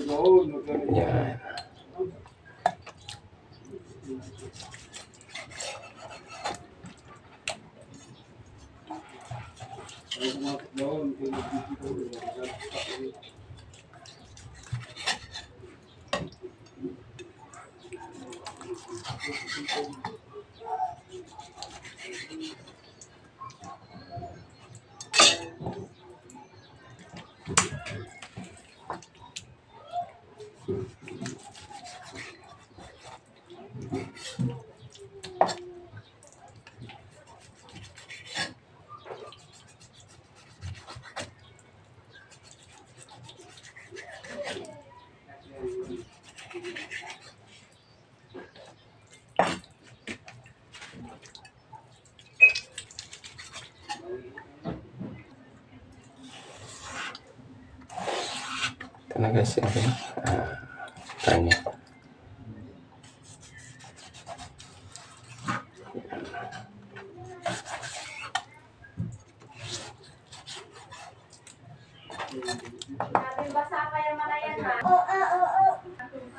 Yan. Ito na guys, yung karne.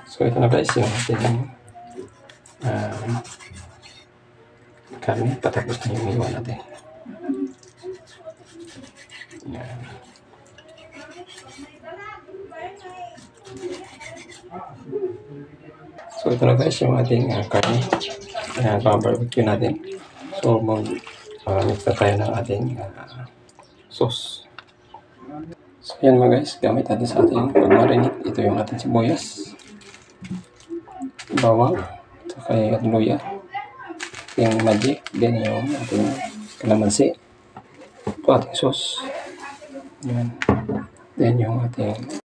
So ito na guys, yung ating karne. Patapos na yung iwan natin. Yan. So ito na guys yung ating karne. Barbecue natin. So mix na tayo ng ating sauce. So yan mga guys, gamit natin sa ating pag-marinate. Ito yung ating sibuyas, bawang, saka yung luya, yung magic, then yung ating kalamansi, ito ating sauce, yan, then yung ating